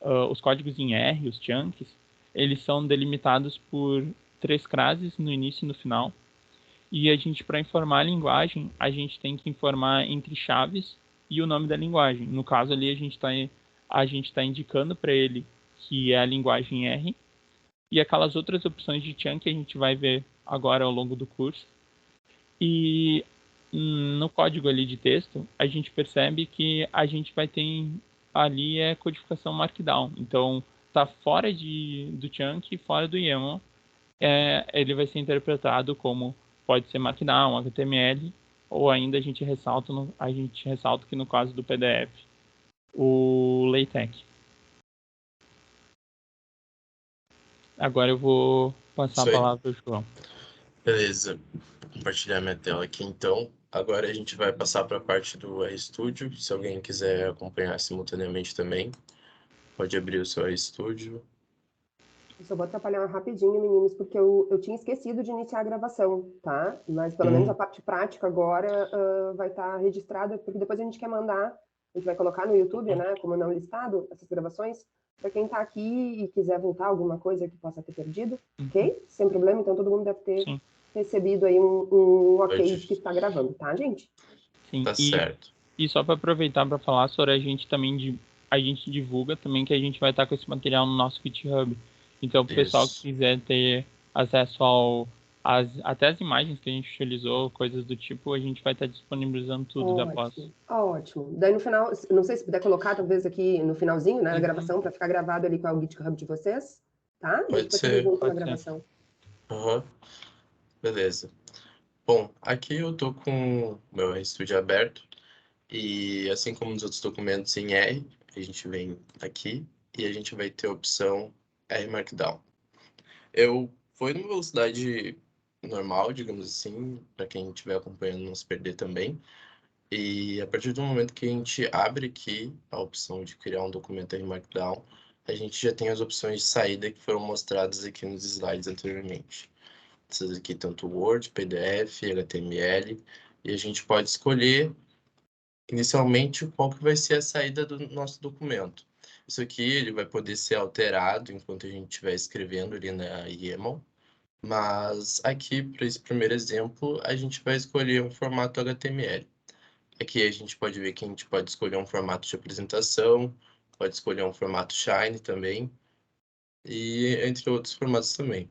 os códigos em R, os chunks, eles são delimitados por 3 classes no início e no final. E a gente, para informar a linguagem, a gente tem que informar entre chaves e o nome da linguagem. No caso ali, a gente tá indicando para ele que é a linguagem R, e aquelas outras opções de chunk que a gente vai ver agora ao longo do curso. E no código ali de texto, a gente percebe que a gente vai ter ali codificação Markdown. Então, tá fora do chunk, fora do YAML. Ele vai ser interpretado como pode ser Markdown, HTML, ou ainda a gente ressalta que no caso do PDF, o LaTeX. Agora eu vou passar a palavra para o João. Beleza, vou compartilhar minha tela aqui então. Agora a gente vai passar para a parte do RStudio. Se alguém quiser acompanhar simultaneamente também, pode abrir o seu RStudio. Eu só vou atrapalhar rapidinho, meninos, porque eu tinha esquecido de iniciar a gravação, tá? Mas pelo menos a parte prática agora vai estar registrada, porque depois a gente quer mandar, a gente vai colocar no YouTube, né, como não listado, essas gravações, para quem está aqui e quiser voltar alguma coisa que possa ter perdido, ok? Sem problema, então todo mundo deve ter recebido aí um ok de que está gravando, tá, gente? Sim, tá certo. E só para aproveitar para falar sobre a gente também, a gente divulga também que a gente vai estar com esse material no nosso GitHub. Então, o pessoal que quiser ter acesso até as imagens que a gente utilizou, coisas do tipo, a gente vai estar disponibilizando tudo da pós. Ótimo. Daí no final, não sei se puder colocar talvez aqui no finalzinho, né, da gravação, para ficar gravado ali qual é o GitHub de vocês, tá? Pode ser. Junto na gravação. Beleza. Bom, aqui eu tô com o meu RStudio aberto e assim como nos outros documentos em R, a gente vem aqui e a gente vai ter a opção R Markdown. Eu fui numa velocidade normal, digamos assim, para quem estiver acompanhando não se perder também. E a partir do momento que a gente abre aqui a opção de criar um documento em Markdown, a gente já tem as opções de saída que foram mostradas aqui nos slides anteriormente. Essas aqui, tanto Word, PDF, HTML, e a gente pode escolher inicialmente qual que vai ser a saída do nosso documento. Isso aqui ele vai poder ser alterado enquanto a gente estiver escrevendo ali na YAML, mas aqui, para esse primeiro exemplo, a gente vai escolher um formato HTML. Aqui a gente pode ver que a gente pode escolher um formato de apresentação, pode escolher um formato Shine também, e entre outros formatos também.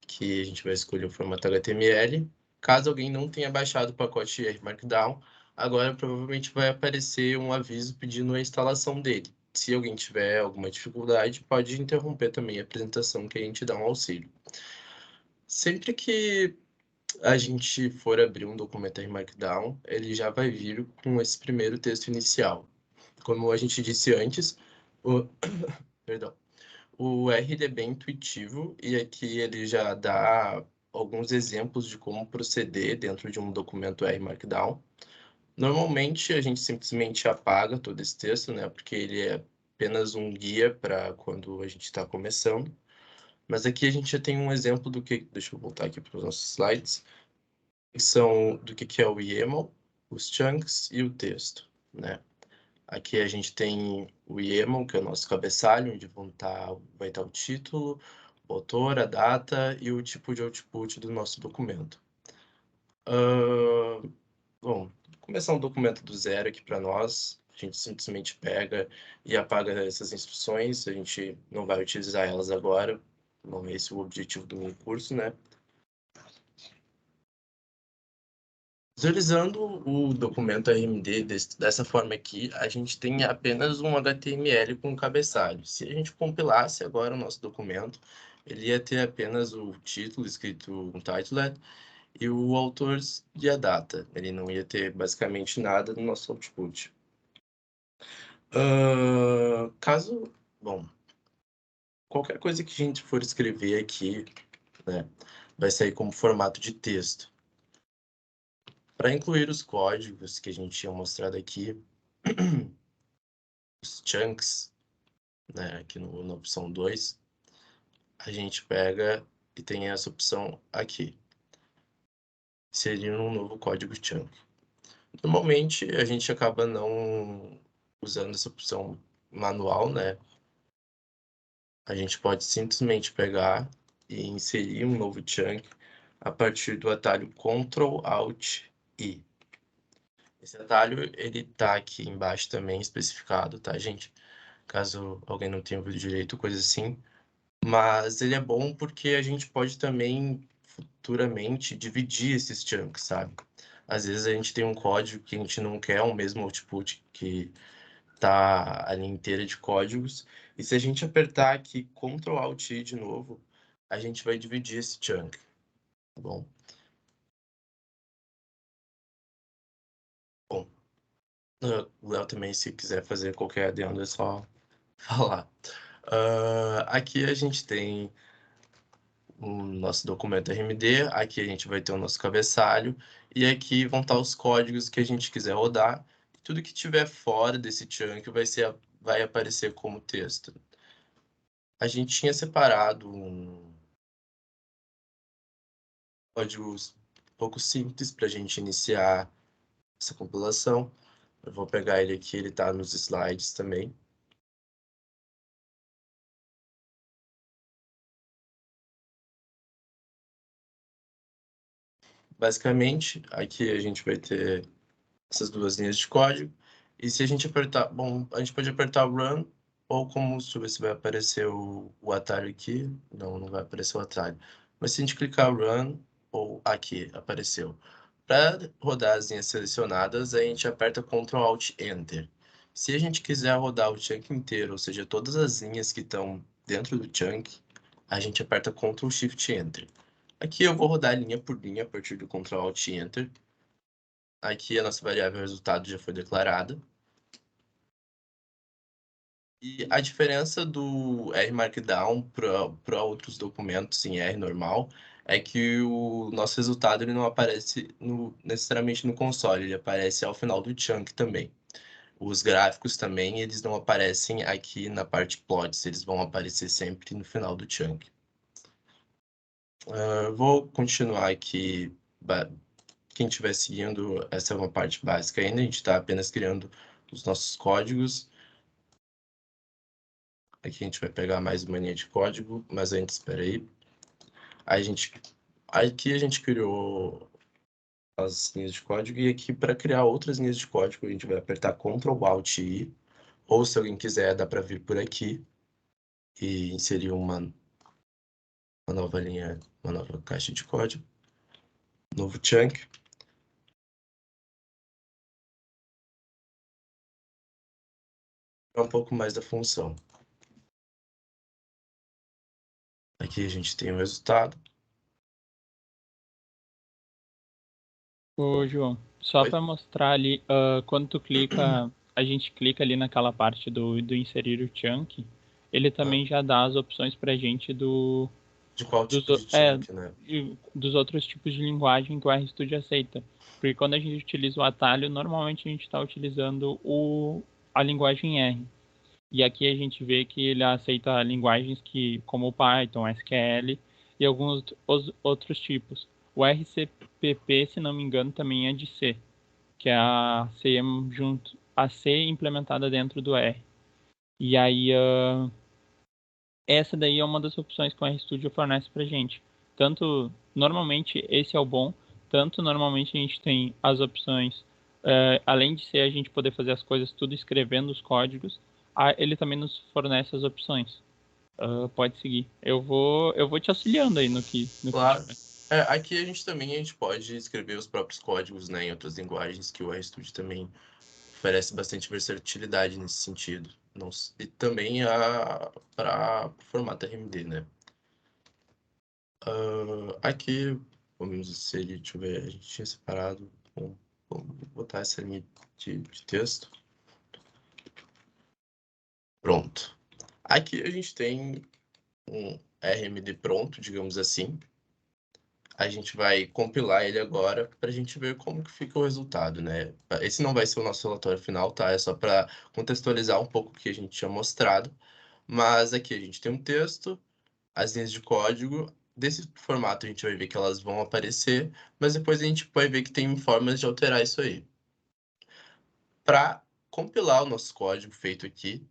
Aqui a gente vai escolher o formato HTML. Caso alguém não tenha baixado o pacote R Markdown, agora provavelmente vai aparecer um aviso pedindo a instalação dele. Se alguém tiver alguma dificuldade, pode interromper também a apresentação que a gente dá um auxílio. Sempre que a gente for abrir um documento em Markdown, ele já vai vir com esse primeiro texto inicial. Como a gente disse antes, perdão, o R ele é bem intuitivo e aqui ele já dá alguns exemplos de como proceder dentro de um documento R Markdown. Normalmente a gente simplesmente apaga todo esse texto, né, porque ele é apenas um guia para quando a gente está começando. Mas aqui a gente já tem um exemplo do que... Deixa eu voltar aqui para os nossos slides. São do que é o YAML, os chunks e o texto, né? Aqui a gente tem o YAML, que é o nosso cabeçalho, onde vai estar o título, o autor, a data e o tipo de output do nosso documento. Bom, começar um documento do zero aqui para nós, a gente simplesmente pega e apaga essas instruções, a gente não vai utilizar elas agora, não é esse o objetivo do meu curso, né? Visualizando o documento AMD dessa forma aqui, a gente tem apenas um HTML com cabeçalho. Se a gente compilasse agora o nosso documento, ele ia ter apenas o título escrito untitled e o autor e a data. Ele não ia ter basicamente nada no nosso output. Bom, qualquer coisa que a gente for escrever aqui, né, vai sair como formato de texto. Para incluir os códigos que a gente tinha mostrado aqui, os chunks, né, aqui na opção 2, a gente pega e tem essa opção aqui. Inserir um novo código chunk. Normalmente, a gente acaba não usando essa opção manual, né? A gente pode simplesmente pegar e inserir um novo chunk a partir do atalho Ctrl Alt I. Esse atalho, ele tá aqui embaixo também especificado, tá, gente? Caso alguém não tenha ouvido direito, coisa assim. Mas ele é bom porque a gente pode também, futuramente, dividir esses chunks, sabe? Às vezes a gente tem um código que a gente não quer o mesmo output que tá a linha inteira de códigos. E se a gente apertar aqui Ctrl Alt I de novo, a gente vai dividir esse chunk, tá bom? Bom, o Léo também, se quiser fazer qualquer adendo, é só falar. Aqui a gente tem o nosso documento RMD, aqui a gente vai ter o nosso cabeçalho, e aqui vão estar os códigos que a gente quiser rodar. Tudo que tiver fora desse chunk vai aparecer como texto. A gente tinha separado um código um pouco simples para a gente iniciar essa compilação. Eu vou pegar ele aqui, ele está nos slides também. Basicamente, aqui a gente vai ter essas duas linhas de código. E se a gente apertar, bom, a gente pode apertar Run, ou como, deixa eu ver se vai aparecer o atalho aqui. Não vai aparecer o atalho. Mas se a gente clicar Run, ou aqui, apareceu. Para rodar as linhas selecionadas, a gente aperta Ctrl Alt Enter. Se a gente quiser rodar o chunk inteiro, ou seja, todas as linhas que estão dentro do chunk, a gente aperta Ctrl Shift Enter. Aqui eu vou rodar linha por linha a partir do Ctrl Alt Enter. Aqui a nossa variável resultado já foi declarada. E a diferença do R Markdown para outros documentos em R normal é que o nosso resultado ele não aparece necessariamente no console, ele aparece ao final do chunk também. Os gráficos também, eles não aparecem aqui na parte plots, eles vão aparecer sempre no final do chunk. Vou continuar aqui. Quem estiver seguindo, essa é uma parte básica ainda, a gente está apenas criando os nossos códigos. Aqui a gente vai pegar mais uma linha de código, mas antes, espera aí. Aqui a gente criou as linhas de código, e aqui para criar outras linhas de código, a gente vai apertar Ctrl Alt I, ou se alguém quiser, dá para vir por aqui e inserir uma nova linha, uma nova caixa de código, novo chunk. É um pouco mais da função. Aqui a gente tem o resultado. Ô, João, só para mostrar ali, quando tu clica, a gente clica ali naquela parte do inserir o chunk, ele também já dá as opções pra gente de qual tipo de chunk, né? Dos outros tipos de linguagem que o RStudio aceita. Porque quando a gente utiliza o atalho, normalmente a gente está utilizando a linguagem R. E aqui a gente vê que ele aceita linguagens como o Python, SQL e alguns outros tipos. O RCPP, se não me engano, também é de C, que é a C implementada dentro do R. E aí, essa daí é uma das opções que o RStudio fornece pra gente. Tanto, normalmente, esse é o bom, tanto normalmente a gente tem as opções, além de ser a gente poder fazer as coisas tudo escrevendo os códigos, ele também nos fornece as opções. Pode seguir. Eu vou te auxiliando aí no que Claro. tiver. Aqui a gente pode escrever os próprios códigos, né, em outras linguagens, que o RStudio também oferece bastante versatilidade nesse sentido. E também para formato RMD, né? Aqui, vamos inserir, deixa eu ver, a gente tinha separado, vamos botar essa linha de texto. Pronto. Aqui a gente tem um RMD pronto, digamos assim. A gente vai compilar ele agora para a gente ver como que fica o resultado, né? Esse não vai ser o nosso relatório final, tá? É só para contextualizar um pouco o que a gente tinha mostrado. Mas aqui a gente tem um texto, as linhas de código. Desse formato a gente vai ver que elas vão aparecer, mas depois a gente vai ver que tem formas de alterar isso aí. Para compilar o nosso código feito aqui,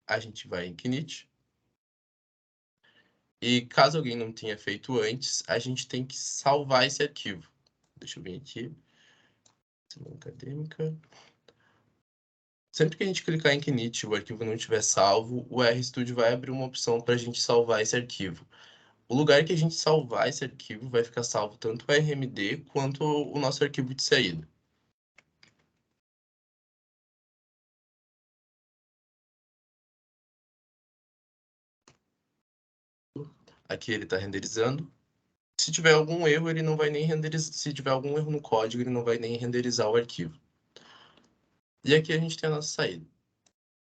a gente vai em Knit. E caso alguém não tenha feito antes, a gente tem que salvar esse arquivo. Deixa eu vir aqui. Semana acadêmica. Sempre que a gente clicar em Knit e o arquivo não estiver salvo, o RStudio vai abrir uma opção para a gente salvar esse arquivo. O lugar que a gente salvar esse arquivo vai ficar salvo tanto o RMD quanto o nosso arquivo de saída. Aqui ele está renderizando. Se tiver algum erro, ele não vai nem renderizar. Se tiver algum erro no código, ele não vai nem renderizar o arquivo. E aqui a gente tem a nossa saída.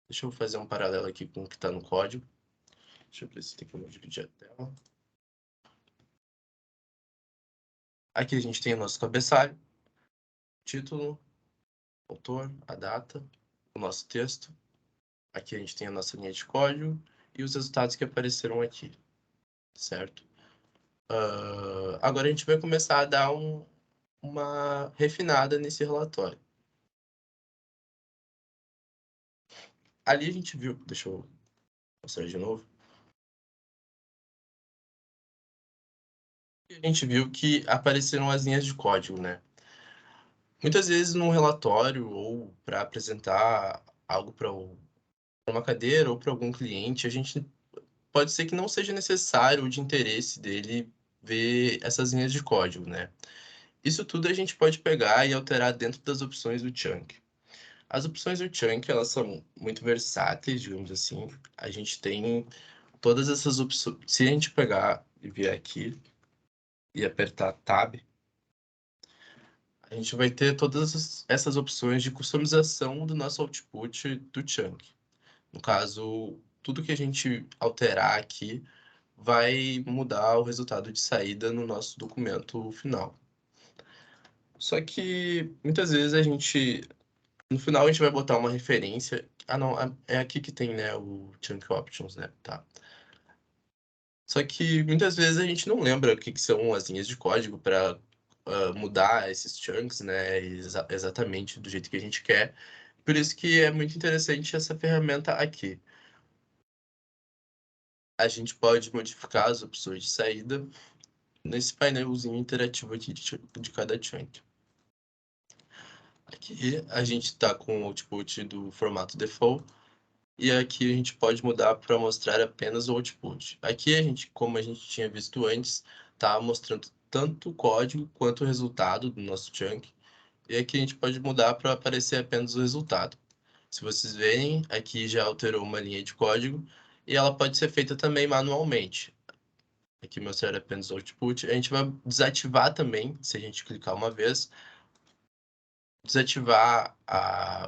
Deixa eu fazer um paralelo aqui com o que está no código. Deixa eu ver se tem como dividir a tela. Aqui a gente tem o nosso cabeçalho, título, autor, a data, o nosso texto. Aqui a gente tem a nossa linha de código e os resultados que apareceram aqui, certo? Agora a gente vai começar a dar uma refinada nesse relatório. Ali a gente viu, deixa eu mostrar de novo. A gente viu que apareceram as linhas de código, né? Muitas vezes num relatório ou para apresentar algo para uma cadeira ou para algum cliente, a gente pode ser que não seja necessário ou de interesse dele ver essas linhas de código, né? Isso tudo a gente pode pegar e alterar dentro das opções do Chunk. As opções do Chunk, elas são muito versáteis, digamos assim. A gente tem todas essas opções. Se a gente pegar e vier aqui e apertar Tab, a gente vai ter todas essas opções de customização do nosso output do Chunk. No caso, tudo que a gente alterar aqui vai mudar o resultado de saída no nosso documento final. Só que muitas vezes a gente, no final a gente vai botar uma referência. Ah, não, é aqui que tem, né, o Chunk Options, né, tá. Só que muitas vezes a gente não lembra o que são as linhas de código para mudar esses chunks, né, exatamente do jeito que a gente quer. Por isso que é muito interessante essa ferramenta aqui. A gente pode modificar as opções de saída nesse painelzinho interativo aqui de cada chunk. Aqui a gente está com o output do formato default e aqui a gente pode mudar para mostrar apenas o output. Aqui a gente, como a gente tinha visto antes, está mostrando tanto o código quanto o resultado do nosso chunk. E aqui a gente pode mudar para aparecer apenas o resultado. Se vocês verem, aqui já alterou uma linha de código e ela pode ser feita também manualmente. Aqui mostrar apenas o output. A gente vai desativar também, se a gente clicar uma vez, desativar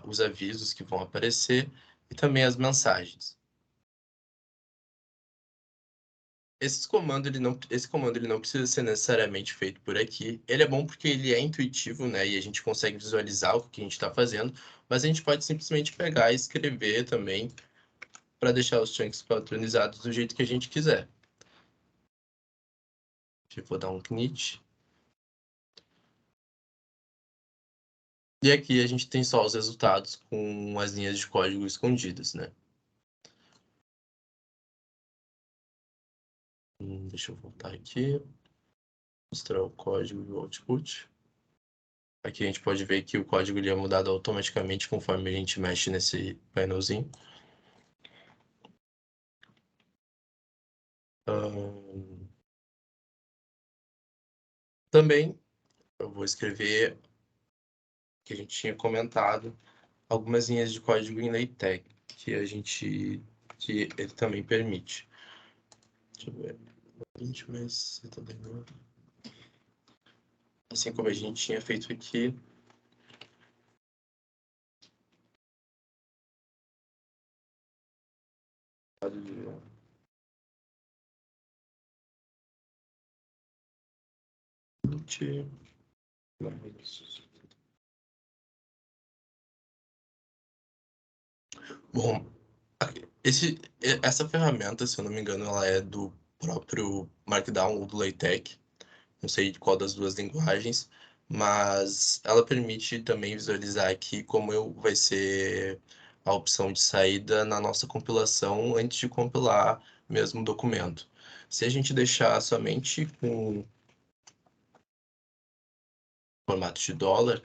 os avisos que vão aparecer e também as mensagens. Esse comando ele não precisa ser necessariamente feito por aqui. Ele é bom porque ele é intuitivo, né? E a gente consegue visualizar o que a gente está fazendo. Mas a gente pode simplesmente pegar e escrever também para deixar os chunks patronizados do jeito que a gente quiser. Eu vou dar um knit. E aqui a gente tem só os resultados com as linhas de código escondidas, né? Deixa eu voltar aqui. Mostrar o código e o output. Aqui a gente pode ver que o código ele é mudado automaticamente conforme a gente mexe nesse painelzinho. Também eu vou escrever que a gente tinha comentado algumas linhas de código em LaTeX que ele também permite. Deixa eu ver. Mas assim como a gente tinha feito aqui. Bom, essa ferramenta, se eu não me engano, ela é do próprio Markdown ou do LaTeX. Não sei de qual das duas linguagens, mas ela permite também visualizar aqui como vai ser a opção de saída na nossa compilação antes de compilar mesmo o documento. Se a gente deixar somente com formato de dólar,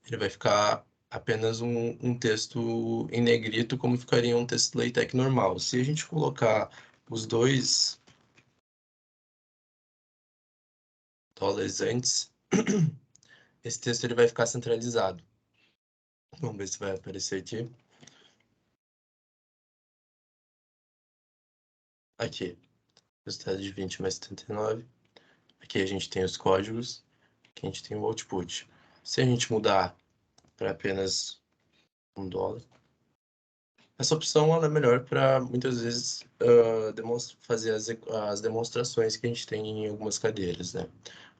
ele vai ficar apenas um texto em negrito, como ficaria um texto LaTeX normal. Se a gente colocar os dois dólares antes, esse texto ele vai ficar centralizado. Vamos ver se vai aparecer aqui. Aqui, resultado de 20 mais 79. Aqui a gente tem os códigos, aqui a gente tem o output. Se a gente mudar para apenas $1, essa opção ela é melhor para muitas vezes fazer as demonstrações que a gente tem em algumas cadeiras, né?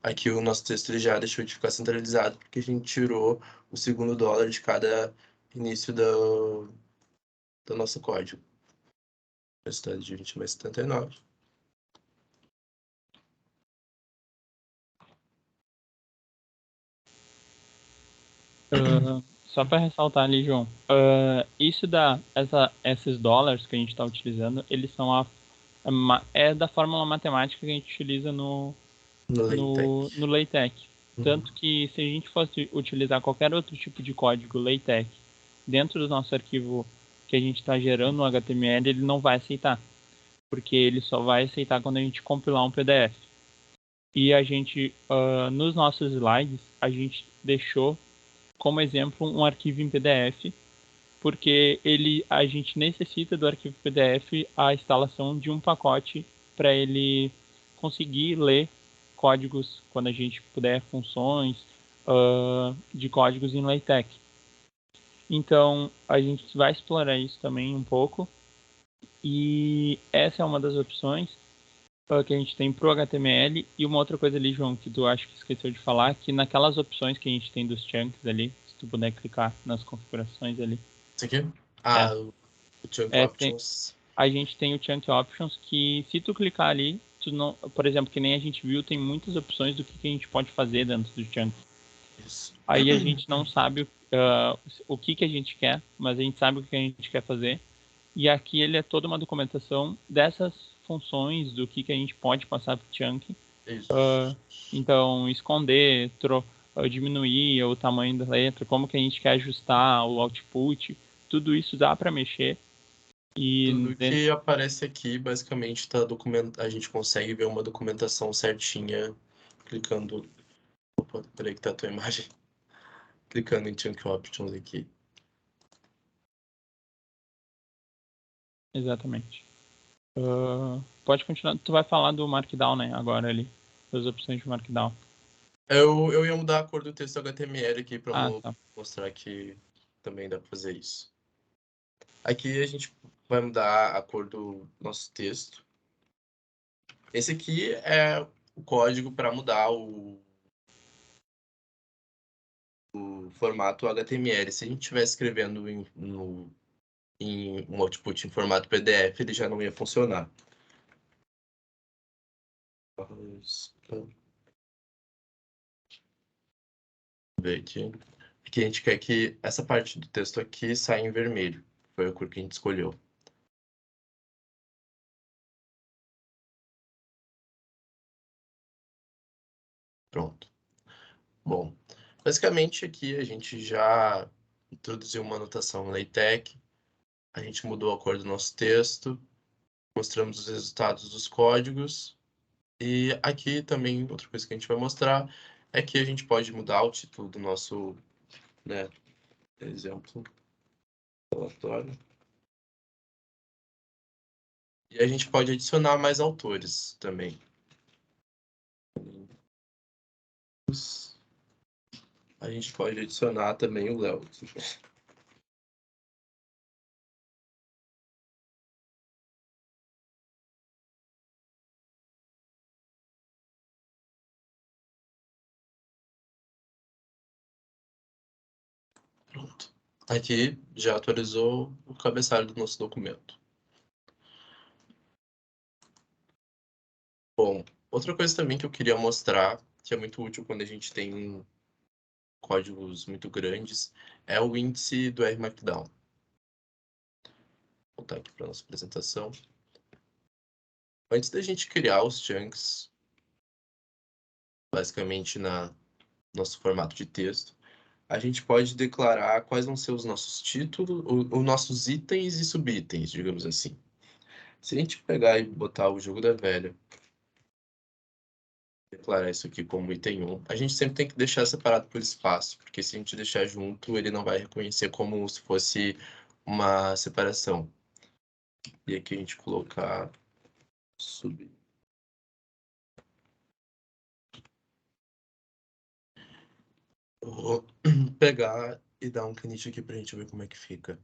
Aqui o nosso texto ele já deixou de ficar centralizado porque a gente tirou o segundo dólar de cada início do nosso código. Resultado de 20 mais 79. Só para ressaltar ali, João, esses dólares que a gente está utilizando, eles são é da fórmula matemática que a gente utiliza no LaTeX. Tanto que se a gente fosse utilizar qualquer outro tipo de código LaTeX dentro do nosso arquivo que a gente está gerando no HTML, ele não vai aceitar, porque ele só vai aceitar quando a gente compilar um PDF. E a gente, nos nossos slides, a gente deixou como exemplo um arquivo em PDF, porque a gente necessita do arquivo PDF a instalação de um pacote para ele conseguir ler códigos, quando a gente puder, funções de códigos em LaTeX. Então, a gente vai explorar isso também um pouco, e essa é uma das opções que a gente tem para o HTML. E uma outra coisa ali, João, que tu acho que esqueceu de falar, que naquelas opções que a gente tem dos chunks ali, se tu puder clicar nas configurações ali. Isso aqui? O Chunk Options. A gente tem o Chunk Options, que se tu clicar ali, por exemplo, que nem a gente viu, tem muitas opções do que a gente pode fazer dentro do Chunk. Isso. Aí a gente não sabe o que a gente quer, mas a gente sabe o que a gente quer fazer. E aqui ele é toda uma documentação dessas funções, do que a gente pode passar para o Chunk. Então, esconder, diminuir o tamanho da letra, como que a gente quer ajustar o output, tudo isso dá para mexer. E tudo que aparece aqui, basicamente, a gente consegue ver uma documentação certinha, clicando... Opa, peraí que tá a tua imagem. Clicando em Chunk Options aqui. Exatamente. Pode continuar. Tu vai falar do Markdown, né? Agora ali. Das opções de Markdown. Eu ia mudar a cor do texto HTML aqui para Tá. mostrar que também dá para fazer isso. Aqui a gente vai mudar a cor do nosso texto. Esse aqui é o código para mudar o formato HTML. Se a gente estiver escrevendo em um output em formato PDF, ele já não ia funcionar. Ver aqui. Aqui a gente quer que essa parte do texto aqui saia em vermelho. Foi a cor que a gente escolheu. Pronto. Bom, basicamente aqui a gente já introduziu uma anotação LaTeX, a gente mudou a cor do nosso texto, mostramos os resultados dos códigos, e aqui também outra coisa que a gente vai mostrar é que a gente pode mudar o título do nosso, né, exemplo, relatório. E a gente pode adicionar mais autores também. A gente pode adicionar também o Léo. Pronto. Aqui já atualizou o cabeçalho do nosso documento. Bom, outra coisa também que eu queria mostrar, que é muito útil quando a gente tem códigos muito grandes, é o índice do R Markdown. voltar aqui para nossa apresentação. Antes da gente criar os chunks, basicamente na nosso formato de texto, a gente pode declarar quais vão ser os nossos títulos, os nossos itens e subitens, digamos assim. Se a gente pegar e botar o jogo da velha, declarar isso aqui como item 1, a gente sempre tem que deixar separado por espaço, porque se a gente deixar junto, ele não vai reconhecer como se fosse uma separação. E aqui a gente colocar sub. Vou pegar e dar um canite aqui pra gente ver como é que fica.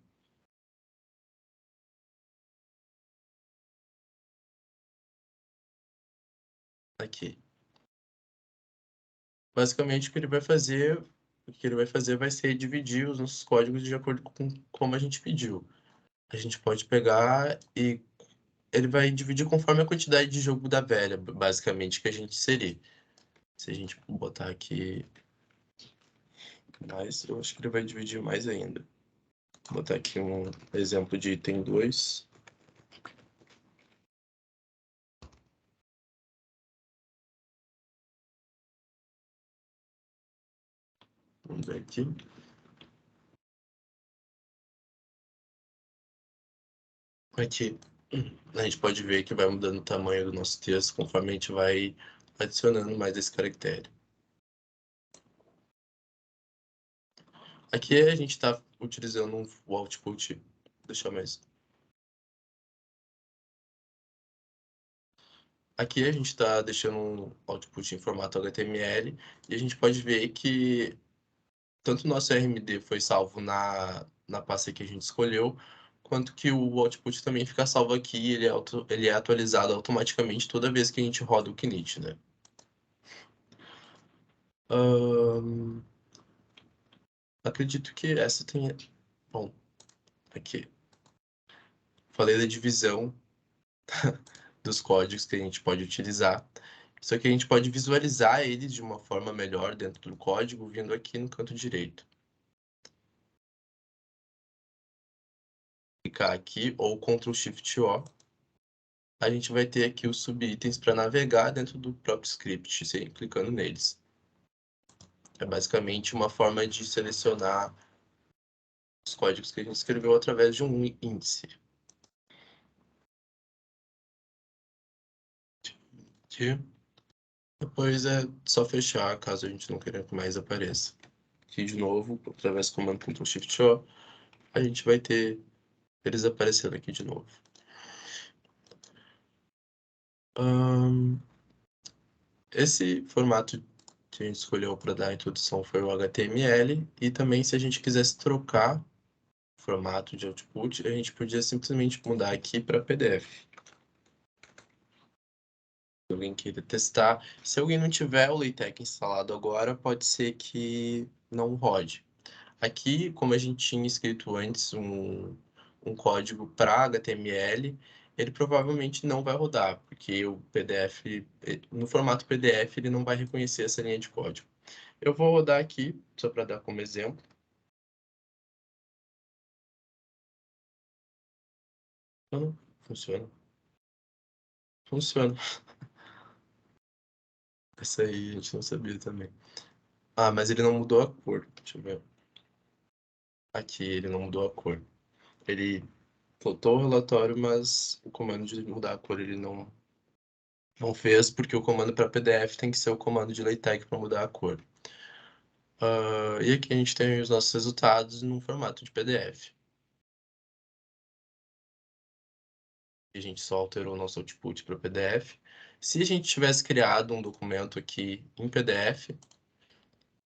Aqui. Basicamente, o que ele vai fazer vai ser dividir os nossos códigos de acordo com como a gente pediu. A gente pode pegar e ele vai dividir conforme a quantidade de jogo da velha, basicamente, que a gente inserir. Se a gente botar aqui mais, eu acho que ele vai dividir mais ainda. Vou botar aqui um exemplo de item 2. Vamos ver aqui. Aqui, a gente pode ver que vai mudando o tamanho do nosso texto conforme a gente vai adicionando mais esse caractere. Aqui a gente está utilizando o output. Deixa eu mais. Aqui a gente está deixando um output em formato HTML e a gente pode ver que tanto o nosso RMD foi salvo na pasta que a gente escolheu, quanto que o output também fica salvo aqui, ele é atualizado automaticamente toda vez que a gente roda o Knit, né? Acredito que essa tenha... Bom, aqui. Falei da divisão dos códigos que a gente pode utilizar. Só que a gente pode visualizar eles de uma forma melhor dentro do código, vindo aqui no canto direito. Clicar aqui, ou Ctrl Shift O, a gente vai ter aqui os subitens para navegar dentro do próprio script, clicando neles. É basicamente uma forma de selecionar os códigos que a gente escreveu através de um índice. Aqui. Depois é só fechar, caso a gente não queira que mais apareça. Aqui de novo, através do comando Ctrl Shift O, a gente vai ter eles aparecendo aqui de novo. Esse formato que a gente escolheu para dar a introdução foi o HTML, e também se a gente quisesse trocar o formato de output, a gente podia simplesmente mudar aqui para PDF. Se alguém queira testar, se alguém não tiver o LaTeX instalado agora, pode ser que não rode. Aqui, como a gente tinha escrito antes um código para HTML, ele provavelmente não vai rodar, porque o PDF, no formato PDF, ele não vai reconhecer essa linha de código. Eu vou rodar aqui, só para dar como exemplo. Não, funciona. Funciona. Essa aí a gente não sabia também. Ah, mas ele não mudou a cor. Deixa eu ver. Aqui, ele não mudou a cor. Ele plotou o relatório, mas o comando de mudar a cor ele não fez, porque o comando para PDF tem que ser o comando de LaTeX para mudar a cor. E aqui a gente tem os nossos resultados no formato de PDF. A gente só alterou o nosso output para PDF. Se a gente tivesse criado um documento aqui em PDF,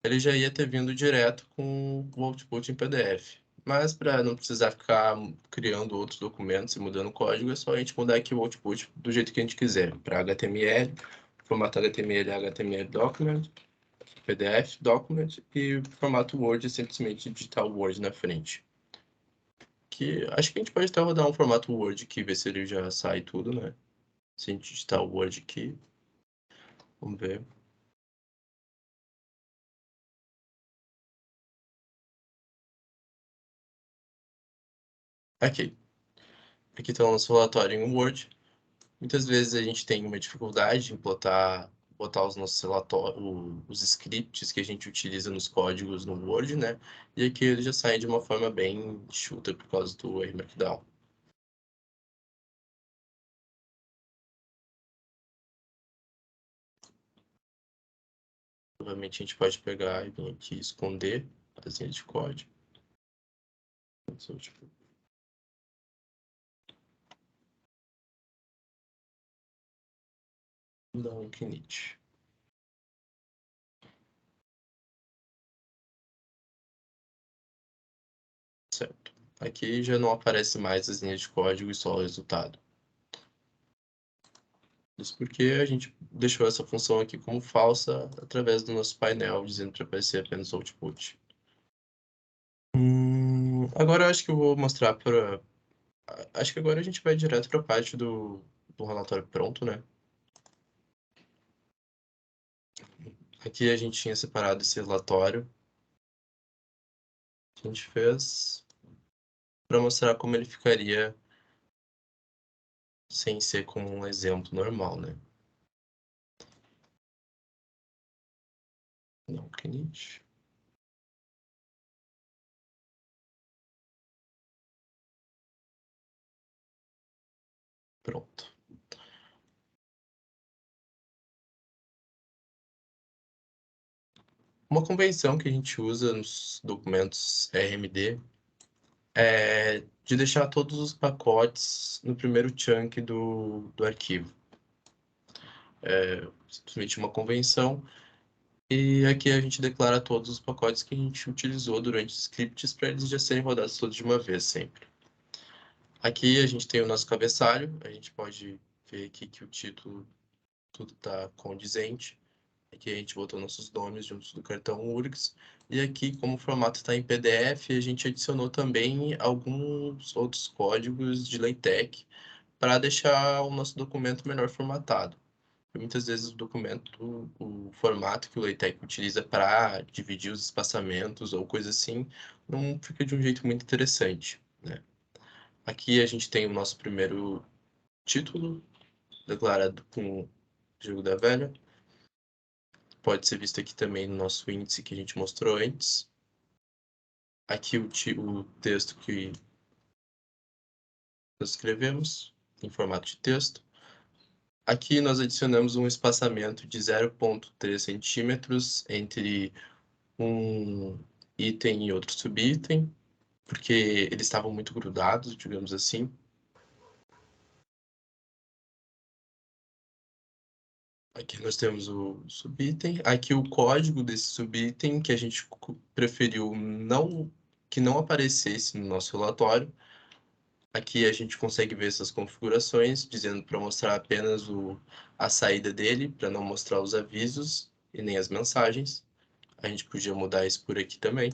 ele já ia ter vindo direto com o output em PDF. Mas para não precisar ficar criando outros documentos e mudando o código, é só a gente mudar aqui o output do jeito que a gente quiser. Para HTML, formato HTML é HTML document, PDF document, e formato Word é simplesmente digitar o Word na frente. Que acho que a gente pode até rodar um formato Word aqui, ver se ele já sai tudo, né? Se a gente digitar o Word aqui, vamos ver. Aqui. Aqui está o nosso relatório em Word. Muitas vezes a gente tem uma dificuldade em botar os nossos relatórios, os scripts que a gente utiliza nos códigos no Word, né? E aqui ele já sai de uma forma bem enxuta por causa do Markdown. Provavelmente a gente pode pegar e vir aqui e esconder as linhas de código. Então, tipo, não infinite. Certo. Aqui já não aparece mais as linhas de código e só o resultado. Isso porque a gente deixou essa função aqui como falsa através do nosso painel, dizendo para aparecer apenas o output. Agora eu acho que eu vou mostrar para... Acho que agora a gente vai direto para a parte do relatório pronto, né? Aqui a gente tinha separado esse relatório que a gente fez para mostrar como ele ficaria sem ser como um exemplo normal, né? Não, init. Pronto. Uma convenção que a gente usa nos documentos RMD é de deixar todos os pacotes no primeiro chunk do arquivo. É simplesmente uma convenção. E aqui a gente declara todos os pacotes que a gente utilizou durante os scripts para eles já serem rodados todos de uma vez sempre. Aqui a gente tem o nosso cabeçalho. A gente pode ver aqui que o título tudo está condizente. Aqui a gente botou nossos nomes juntos do cartão URGS. E aqui, como o formato está em PDF, a gente adicionou também alguns outros códigos de LaTeX para deixar o nosso documento melhor formatado. E muitas vezes o documento, o formato que o LaTeX utiliza para dividir os espaçamentos ou coisa assim, não fica de um jeito muito interessante, né? Aqui a gente tem o nosso primeiro título, declarado com Jogo da Velha. Pode ser visto aqui também no nosso índice que a gente mostrou antes. Aqui o texto que nós escrevemos, em formato de texto. Aqui nós adicionamos um espaçamento de 0,3 centímetros entre um item e outro subitem, porque eles estavam muito grudados, digamos assim. Aqui nós temos o subitem. Aqui o código desse subitem, que a gente preferiu que não aparecesse no nosso relatório. Aqui a gente consegue ver essas configurações, dizendo para mostrar apenas a saída dele, para não mostrar os avisos e nem as mensagens. A gente podia mudar isso por aqui também.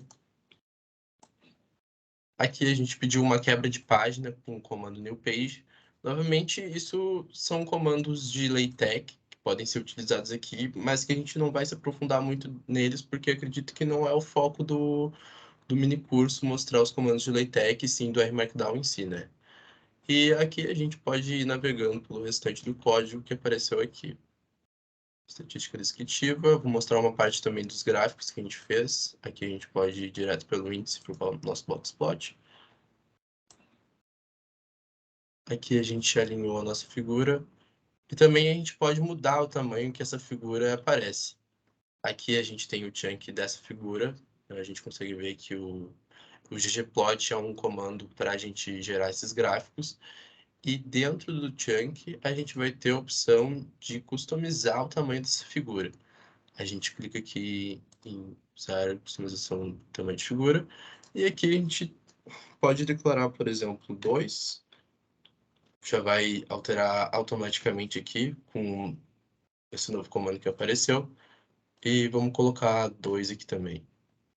Aqui a gente pediu uma quebra de página com o comando new page. Novamente, isso são comandos de LaTeX que podem ser utilizados aqui, mas que a gente não vai se aprofundar muito neles, porque acredito que não é o foco do mini curso mostrar os comandos de LaTeX, sim do RMarkdown em si, né? E aqui a gente pode ir navegando pelo restante do código que apareceu aqui. Estatística descritiva, vou mostrar uma parte também dos gráficos que a gente fez. Aqui a gente pode ir direto pelo índice para o nosso boxplot. Aqui a gente alinhou a nossa figura. E também a gente pode mudar o tamanho que essa figura aparece. Aqui a gente tem o chunk dessa figura. A gente consegue ver que o ggplot é um comando para a gente gerar esses gráficos. E dentro do chunk, a gente vai ter a opção de customizar o tamanho dessa figura. A gente clica aqui em usar customização do tamanho de figura. E aqui a gente pode declarar, por exemplo, 2. Já vai alterar automaticamente aqui com esse novo comando que apareceu. E vamos colocar 2 aqui também.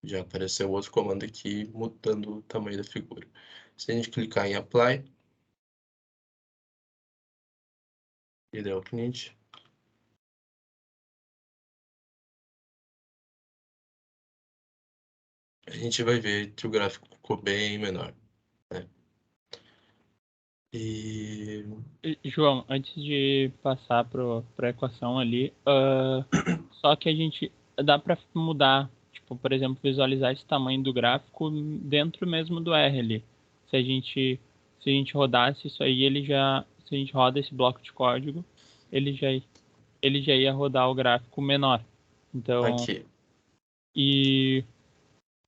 Já apareceu outro comando aqui mudando o tamanho da figura. Se a gente clicar em Apply e der o print, a gente vai ver que o gráfico ficou bem menor, né? E João, antes de passar para a equação ali, só que a gente dá para mudar, tipo, por exemplo, visualizar esse tamanho do gráfico dentro mesmo do R ali. Se a gente rodasse isso aí, se a gente roda esse bloco de código, ele já, ele já ia rodar o gráfico menor. Então, aqui. e,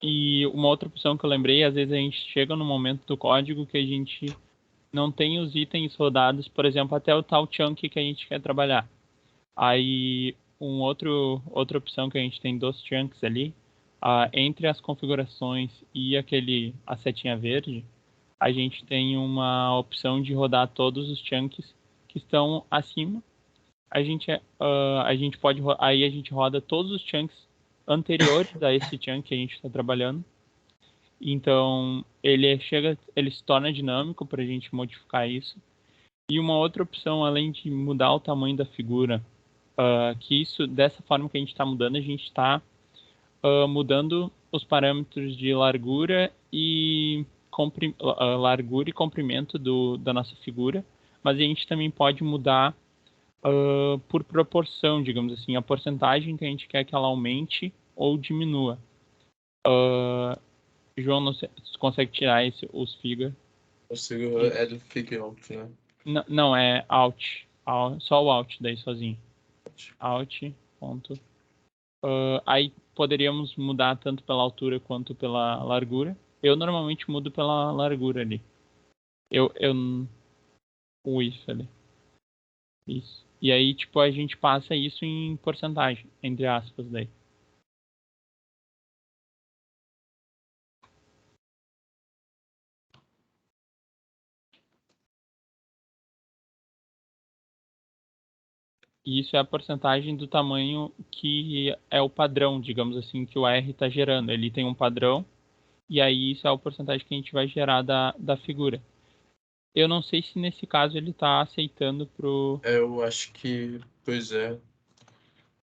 e uma outra opção que eu lembrei, às vezes a gente chega no momento do código que a gente não tem os itens rodados, por exemplo, até o tal chunk que a gente quer trabalhar. Aí, outra opção que a gente tem dos chunks ali, entre as configurações e a setinha verde, a gente tem uma opção de rodar todos os chunks que estão acima. Aí a gente roda todos os chunks anteriores a esse chunk que a gente está trabalhando. Então, ele se torna dinâmico para a gente modificar isso. E uma outra opção, além de mudar o tamanho da figura, dessa forma que a gente está mudando, a gente está mudando os parâmetros de largura e largura e comprimento da nossa figura, mas a gente também pode mudar por proporção, digamos assim, a porcentagem que a gente quer que ela aumente ou diminua. João, não sei, você consegue tirar os figure? Consigo, é do figure out, né? Não, é out. Só o out daí sozinho. Out, ponto. Aí poderíamos mudar tanto pela altura quanto pela largura. Eu normalmente mudo pela largura ali. Eu o isso ali. Isso. E aí, tipo, a gente passa isso em porcentagem, entre aspas, daí. E isso é a porcentagem do tamanho que é o padrão, digamos assim, que o R está gerando. Ele tem um padrão, e aí isso é a porcentagem que a gente vai gerar da figura. Eu não sei se nesse caso ele está aceitando pro. Eu acho que, pois é.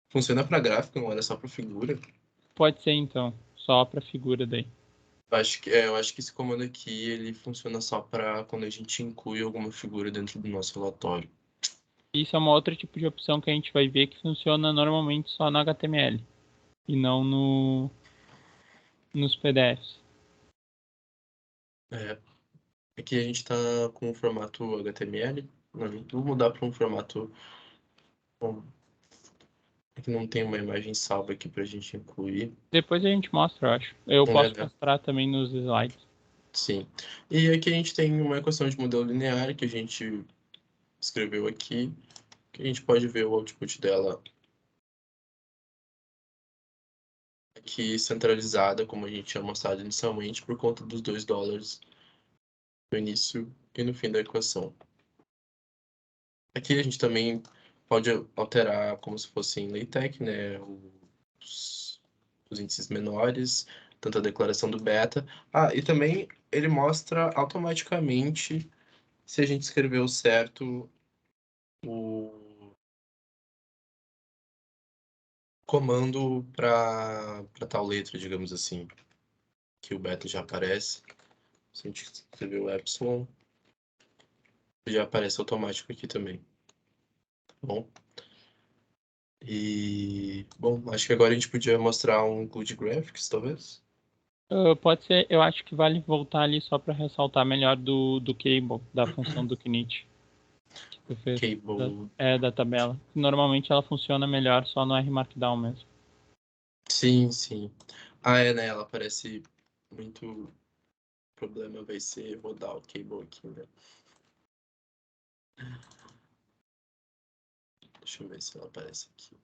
Funciona para gráfico, não era só para figura. Pode ser então, só para figura daí. Eu acho que esse comando aqui ele funciona só para quando a gente inclui alguma figura dentro do nosso relatório. Isso é uma outra tipo de opção que a gente vai ver que funciona normalmente só no HTML e não nos PDFs. É, aqui a gente está com o formato HTML. Não, vou mudar para um formato bom, que não tem uma imagem salva aqui para a gente incluir. Depois a gente mostra, eu acho. Eu É, posso né? mostrar também nos slides. Sim. E aqui a gente tem uma equação de modelo linear que a gente escreveu aqui, que a gente pode ver o output dela aqui centralizada, como a gente tinha mostrado inicialmente, por conta dos $2 no início e no fim da equação. Aqui a gente também pode alterar como se fosse em LaTeX, né, os índices menores, tanto a declaração do beta. E também ele mostra automaticamente se a gente escreveu certo o comando para tal letra, digamos assim, que o beta já aparece. Se a gente escreveu epsilon, já aparece automático aqui também. Tá bom? E, bom, acho que agora a gente podia mostrar um Good Graphics, talvez. Pode ser, eu acho que vale voltar ali só para ressaltar melhor do cable, da função do knit que tu fez, Cable. da tabela. Normalmente ela funciona melhor só no R Markdown mesmo. Sim, sim. É, né? Ela parece muito. O problema vai ser rodar o cable aqui, né? Deixa eu ver se ela aparece aqui.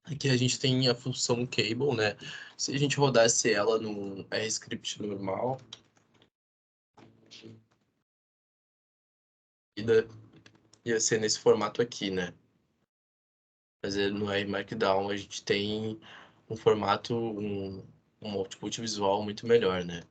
Aqui a gente tem a função cable, né? Se a gente rodasse ela num RScript normal, ia ser nesse formato aqui, né? Mas no R Markdown a gente tem um formato, um output visual muito melhor, né?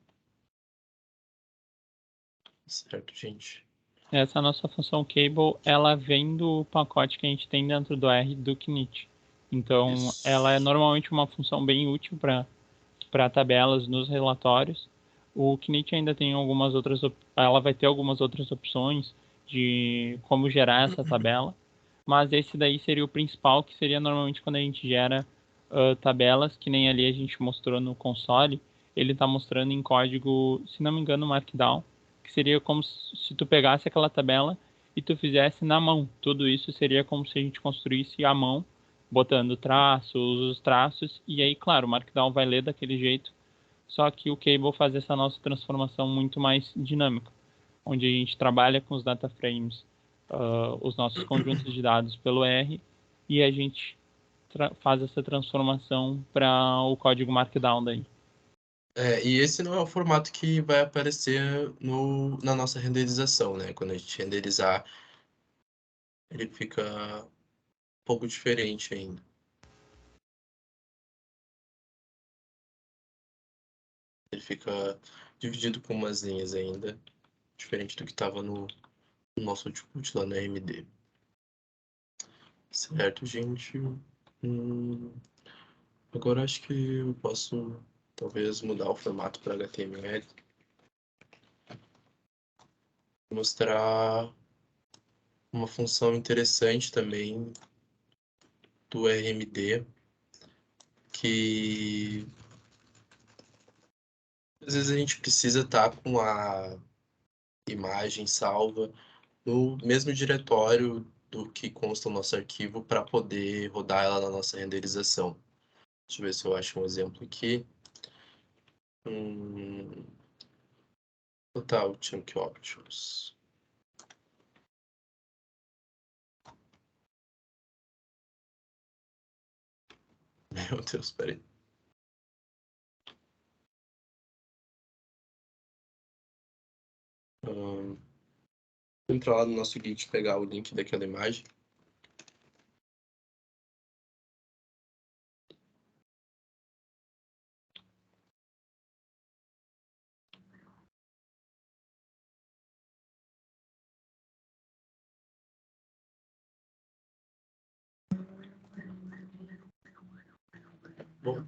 Certo, gente? Essa nossa função cable, ela vem do pacote que a gente tem dentro do R do Knit. Então, ela é Isso. normalmente uma função bem útil para tabelas nos relatórios. O Knit ainda tem algumas outras, ela vai ter algumas outras opções de como gerar essa tabela, mas esse daí seria o principal, que seria normalmente quando a gente gera tabelas, que nem ali a gente mostrou no console, ele está mostrando em código, se não me engano, Markdown, que seria como se tu pegasse aquela tabela e tu fizesse na mão. Tudo isso seria como se a gente construísse à mão, botando traços, os traços, e aí, claro, o Markdown vai ler daquele jeito, só que o Cable faz essa nossa transformação muito mais dinâmica, onde a gente trabalha com os data frames, os nossos conjuntos de dados pelo R, e a gente faz essa transformação para o código Markdown daí. E esse não é o formato que vai aparecer na nossa renderização, né? Quando a gente renderizar, ele fica um pouco diferente ainda. Ele fica dividido com umas linhas ainda, diferente do que estava no nosso output lá no RMD. Certo, gente? Agora acho que eu posso talvez mudar o formato para HTML. Mostrar uma função interessante também do RMD, que às vezes a gente precisa estar com a imagem salva no mesmo diretório do que consta o nosso arquivo para poder rodar ela na nossa renderização. Deixa eu ver se eu acho um exemplo aqui. Total Chunk Options. Meu Deus, peraí. Vou entrar lá no nosso Git e pegar o link daquela imagem. Bom,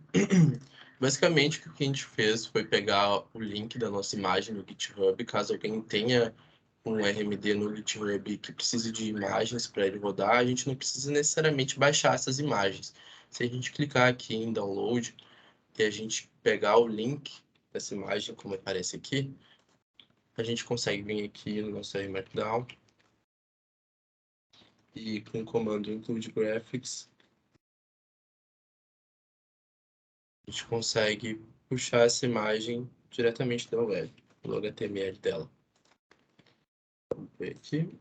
basicamente o que a gente fez foi pegar o link da nossa imagem no GitHub, caso alguém tenha um RMD no GitHub que precise de imagens para ele rodar, a gente não precisa necessariamente baixar essas imagens. Se a gente clicar aqui em Download e a gente pegar o link dessa imagem, como aparece aqui, a gente consegue vir aqui no nosso Markdown e com o comando Include Graphics, a gente consegue puxar essa imagem diretamente da web, pelo HTML dela. Vamos ver aqui.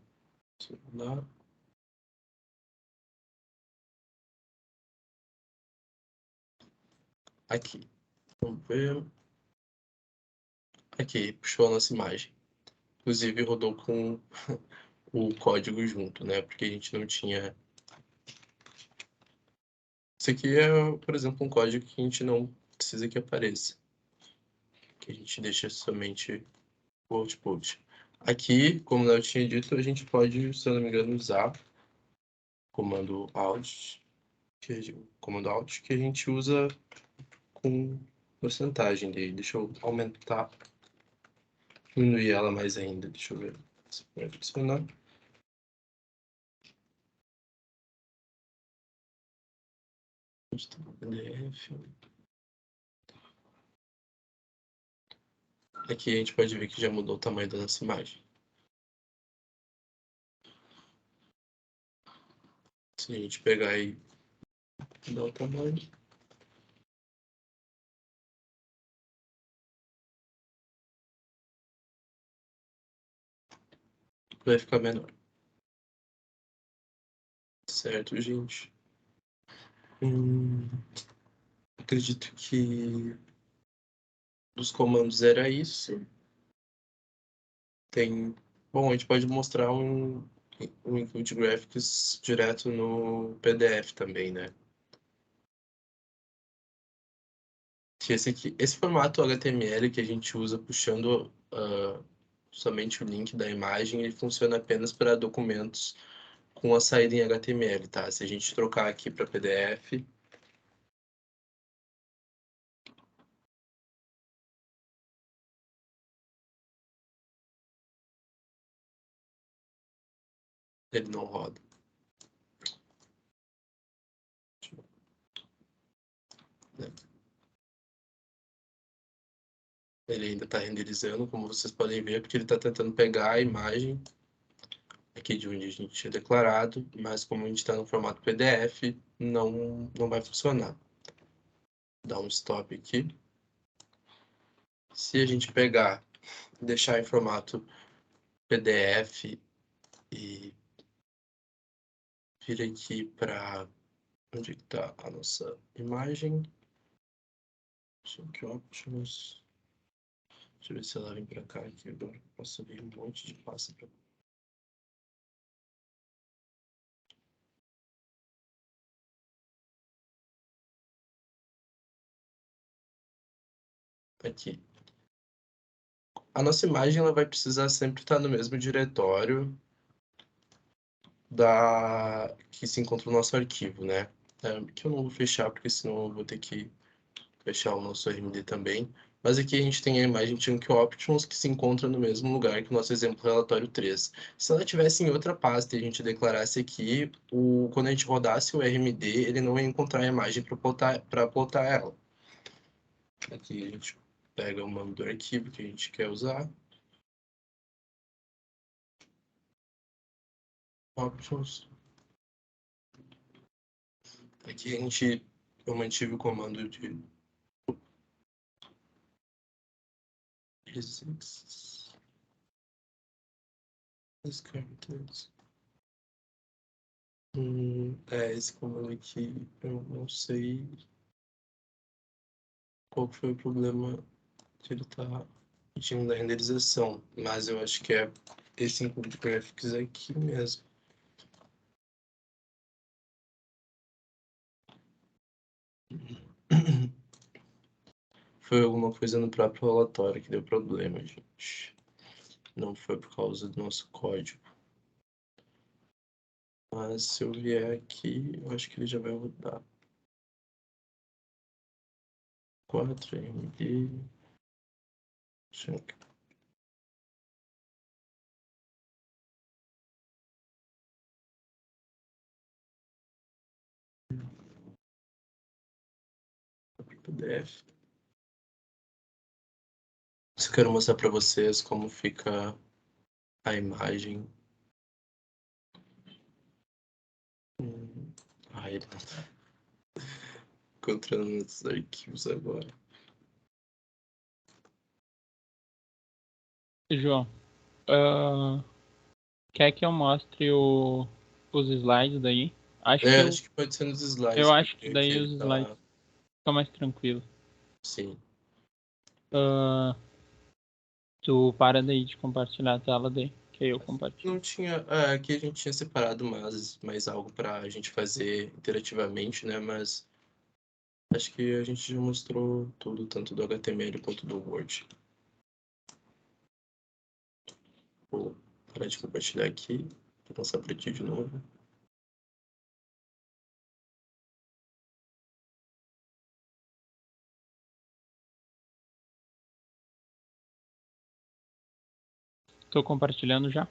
Aqui. Vamos ver. Aqui, puxou a nossa imagem. Inclusive rodou com o código junto, né? Porque a gente não tinha... Isso aqui é, por exemplo, um código que a gente não precisa que apareça. Que a gente deixa somente o output. Aqui, como eu tinha dito, a gente pode, se eu não me engano, usar comando Alt, que a gente usa com porcentagem dele. Deixa eu aumentar, diminuir ela mais ainda. Deixa eu ver se vai funcionar. PDF. Aqui a gente pode ver que já mudou o tamanho da nossa imagem. Se a gente pegar e dar o tamanho, vai ficar menor. Certo, gente? Acredito que dos comandos era isso. Tem... Bom, a gente pode mostrar um Include Graphics direto no PDF também, né? que esse formato HTML que a gente usa puxando somente o link da imagem, ele funciona apenas para documentos com a saída em HTML, tá? Se a gente trocar aqui para PDF, ele não roda. Ele ainda está renderizando, como vocês podem ver, porque ele está tentando pegar a imagem aqui de onde a gente tinha declarado, mas como a gente está no formato PDF, não vai funcionar. Dá um stop aqui. Se a gente pegar, deixar em formato PDF e vir aqui para onde está a nossa imagem, Sync Options. Deixa eu ver se ela vem para cá aqui agora. Posso ver um monte de pasta para aqui. A nossa imagem ela vai precisar sempre estar no mesmo diretório que se encontra o nosso arquivo, né? Que eu não vou fechar, porque senão eu vou ter que fechar o nosso RMD também. Mas aqui a gente tem a imagem Chunk Options que se encontra no mesmo lugar que o nosso exemplo relatório 3. Se ela tivesse em outra pasta e a gente declarasse aqui, quando a gente rodasse o RMD, ele não ia encontrar a imagem para plotar ela. Aqui a gente pega o nome do arquivo que a gente quer usar. Options. Aqui eu mantive o comando de exists descartes. Esse comando aqui eu não sei qual foi o problema que ele tá pedindo da renderização, mas eu acho que é esse include graphics aqui mesmo. Foi alguma coisa no próprio relatório que deu problema, gente. Não foi por causa do nosso código. Mas se eu vier aqui, eu acho que ele já vai rodar. 4MD. Chunk. PDF. Só quero mostrar para vocês como fica a imagem. Ele não tá encontrando nos arquivos agora. João, quer que eu mostre os slides daí? Acho que pode ser nos slides. Eu acho que porque daí aqui os slides ficam mais tranquilos. Sim. Tu para daí de compartilhar a tela daí, que aí eu compartilho. Não tinha. Aqui a gente tinha separado mais algo para a gente fazer interativamente, né? Mas acho que a gente já mostrou tudo, tanto do HTML quanto do Word. Vou parar de compartilhar aqui, vou passar para ti de novo. Tô compartilhando já.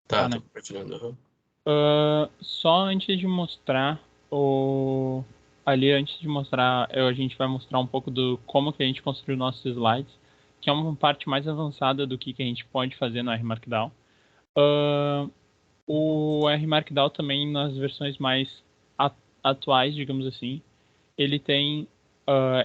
Tá, né? tô compartilhando. Só antes de mostrar antes de mostrar, a gente vai mostrar um pouco do como que a gente construiu nossos slides, que é uma parte mais avançada do que a gente pode fazer no RMarkdown. O RMarkdown também, nas versões mais atuais, digamos assim, ele tem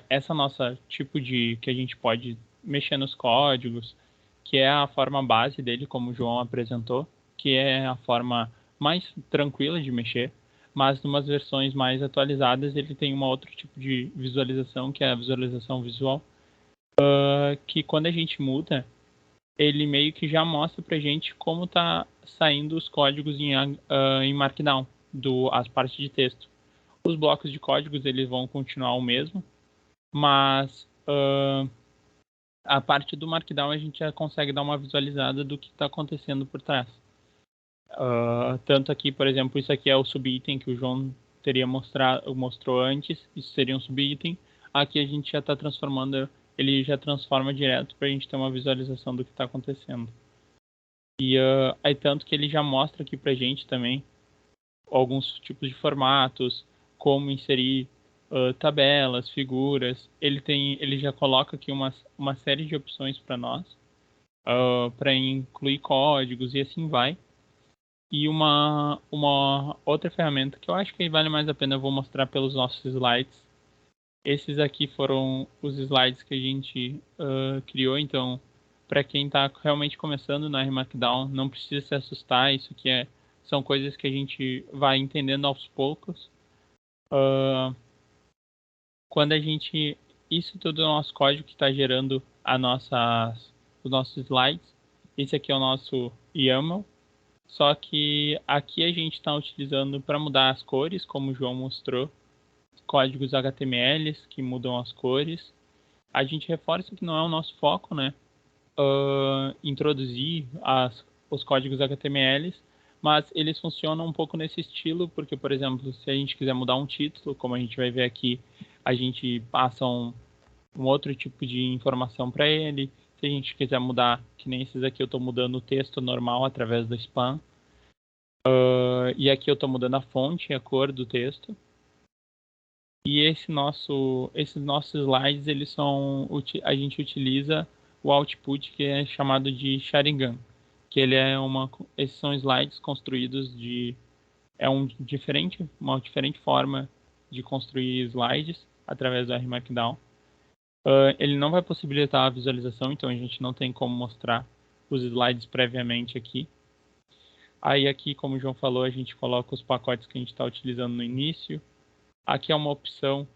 essa nossa tipo de que a gente pode mexer nos códigos, que é a forma base dele, como o João apresentou, que é a forma mais tranquila de mexer, mas em umas versões mais atualizadas ele tem um outro tipo de visualização, que é a visualização visual, que quando a gente muda, ele meio que já mostra pra gente como tá saindo os códigos em Markdown, as partes de texto. Os blocos de códigos eles vão continuar o mesmo, mas a parte do Markdown a gente já consegue dar uma visualizada do que está acontecendo por trás. Tanto aqui, por exemplo, isso aqui é o subitem que o João mostrou antes, isso seria um subitem. Aqui a gente já está transformando, ele já transforma direto para a gente ter uma visualização do que está acontecendo. E aí tanto que ele já mostra aqui para a gente também alguns tipos de formatos, como inserir tabelas, figuras. Ele já coloca aqui uma série de opções para nós, para incluir códigos e assim vai. E uma outra ferramenta que eu acho que vale mais a pena, eu vou mostrar pelos nossos slides. Esses aqui foram os slides que a gente criou, então para quem está realmente começando na R Markdown, não precisa se assustar, isso aqui são coisas que a gente vai entendendo aos poucos. Quando a gente... Isso tudo é o nosso código que está gerando os nossos slides. Esse aqui é o nosso YAML. Só que aqui a gente está utilizando para mudar as cores, como o João mostrou, códigos HTML que mudam as cores. A gente reforça que não é o nosso foco, né? Introduzir os códigos HTML, mas eles funcionam um pouco nesse estilo, porque, por exemplo, se a gente quiser mudar um título, como a gente vai ver aqui, a gente passa um outro tipo de informação para ele. Se a gente quiser mudar, que nem esses aqui, eu estou mudando o texto normal através do spam. E aqui eu estou mudando a fonte e a cor do texto. E esses nossos slides, a gente utiliza o output que é chamado de Sharingan, que esses são slides construídos uma diferente forma de construir slides através do R Markdown. Ele não vai possibilitar a visualização, então a gente não tem como mostrar os slides previamente aqui. Aí aqui, como o João falou, a gente coloca os pacotes que a gente está utilizando no início. Aqui é uma opção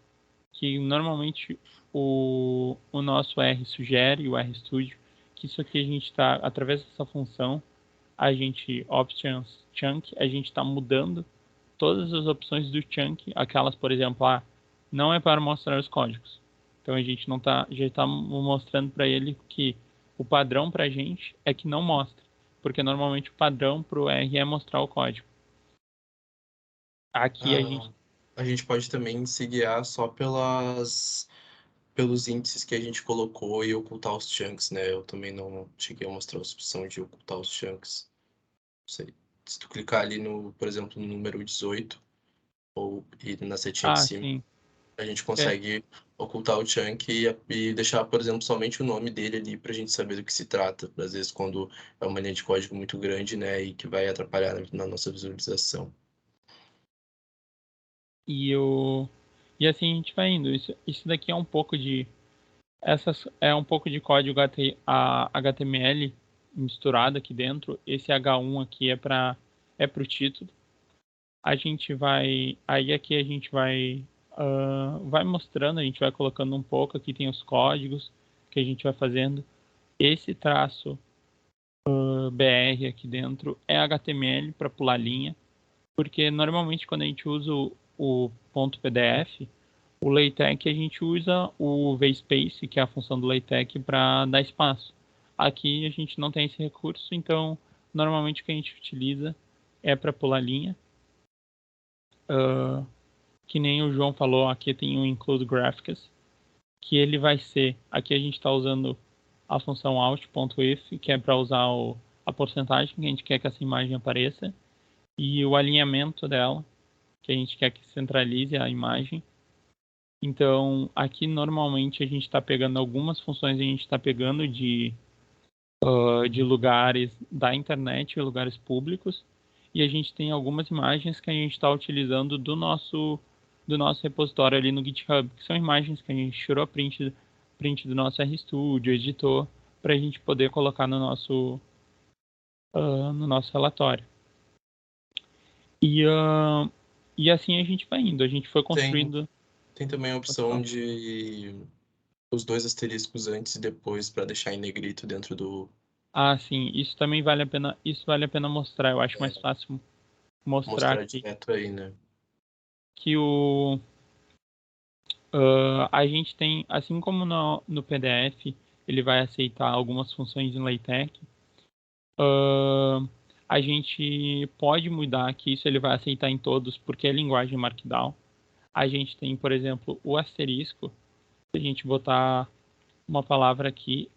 que normalmente o nosso R sugere, o RStudio, que isso aqui a gente está, através dessa função, options chunk, a gente está mudando todas as opções do chunk, aquelas, por exemplo, não é para mostrar os códigos. Então a gente já está mostrando para ele que o padrão para a gente é que não mostre, porque normalmente o padrão para o R é mostrar o código. Aqui a gente pode também se guiar só pelos índices que a gente colocou e ocultar os chunks, né? Eu também não cheguei a mostrar a opção de ocultar os chunks. Não sei. Se tu clicar ali por exemplo, no número 18 e na setinha de cima, sim. a gente consegue ocultar o chunk e deixar, por exemplo, somente o nome dele ali para a gente saber do que se trata. Às vezes, quando é uma linha de código muito grande, né, e que vai atrapalhar na nossa visualização. E assim a gente vai indo. Isso daqui é um pouco de... é um pouco de código HTML misturado aqui dentro. Esse H1 aqui é para o título. A gente vai... Aí aqui a gente vai mostrando, a gente vai colocando um pouco. Aqui tem os códigos que a gente vai fazendo. Esse traço BR aqui dentro é HTML para pular linha. Porque normalmente quando a gente usa o ponto .pdf, o LaTeX a gente usa o VSpace, que é a função do LaTeX, para dar espaço. Aqui a gente não tem esse recurso, então normalmente o que a gente utiliza é para pular linha. Que nem o João falou, aqui tem o include graphics, que ele vai ser... Aqui a gente está usando a função out.if, que é para usar a porcentagem que a gente quer que essa imagem apareça, e o alinhamento dela, que a gente quer que centralize a imagem. Então, aqui normalmente a gente está pegando algumas funções, a gente está pegando de lugares da internet, lugares públicos, e a gente tem algumas imagens que a gente está utilizando do nosso repositório ali no GitHub, que são imagens que a gente tirou print do nosso RStudio, editou, para a gente poder colocar no nosso relatório. E assim a gente vai indo, a gente foi construindo... Tem também a opção de os dois asteriscos antes e depois para deixar em negrito dentro do... sim, isso também vale a pena mostrar, eu acho mais fácil mostrar aqui. direto aí, né? Que o A gente tem, assim como no PDF, ele vai aceitar algumas funções em LaTeX, a gente pode mudar que isso ele vai aceitar em todos, porque é linguagem Markdown. A gente tem, por exemplo, o asterisco. Se a gente botar uma palavra aqui,